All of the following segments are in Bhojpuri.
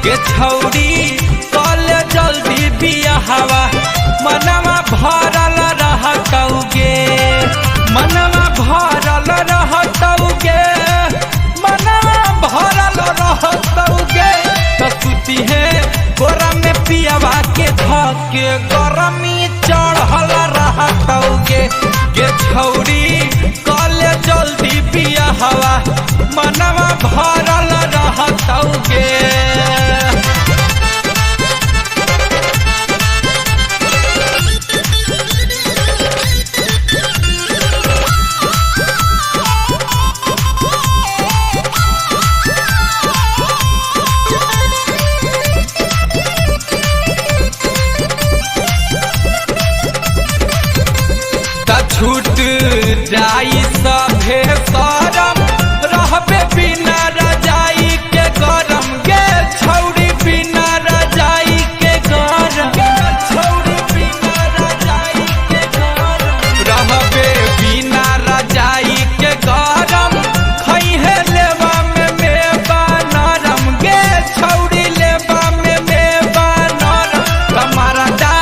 के छौरी कल जल्दी बियाहवा मनवा भरल रहतौगे मनवा भरल रहतौगे मनवा भरल रहतौगे तो सुती है गोरा में पियावा के धके गरमी चढ़ल रहतौगे के छौरी कल जल्दी बियाहवा मनवा भरल रहतौगे। छूट जाई सभे सरम रहबे बिना रजाई के गरम गे छौरी बिना रजाई के गरम छौरी बिना रजाई के गरम रहबे बिना रजाई के गरम खइहे लेवा में मेवा नरम गे छौरी लेवा में मेवा नरम तुम्हारा दा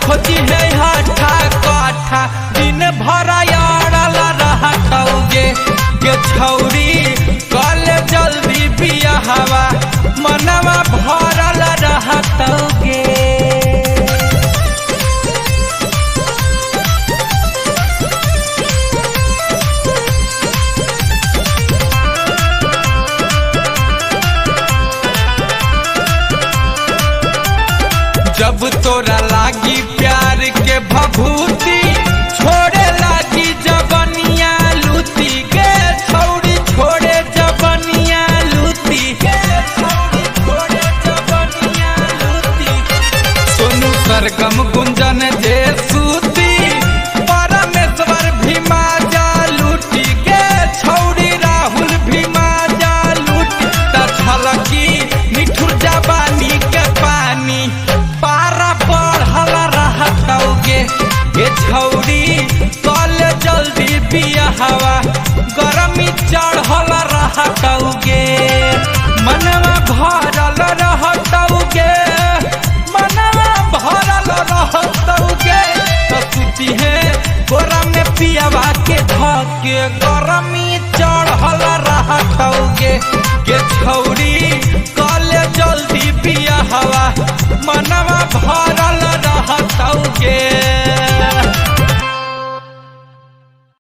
खोजी है हठा काठा दिन भरा यारल रहतौगे के छौरी कल जल्दी बियाहवा मनवा भरल रहतौगे। जब तोरा लागी प्यार के भभूति छोड़े लागी जबनिया लूटी के छौरी छोड़े जबनिया लूटी के छौरी छोड़े जबनिया लूटी सोनू सरगम गुंजन जे सूती परमेश्वर भीमा जा लूटी के छौरी राहुल भीमा जा लूटी त छलकी मिठुर जबानी के पानी पारा बढ़ल रहतौगे ये छौरी कल जल्दी बियाहवा गरमी चढ़ल रहतौगे मनवा भरल रहतौगे मनवा भरल रहतौगे तो सुती है गोरा में पियावा के धके गरमी चढ़ल रहतौगे ये छौरी कल जल्दी बियाहवा मनवा भरल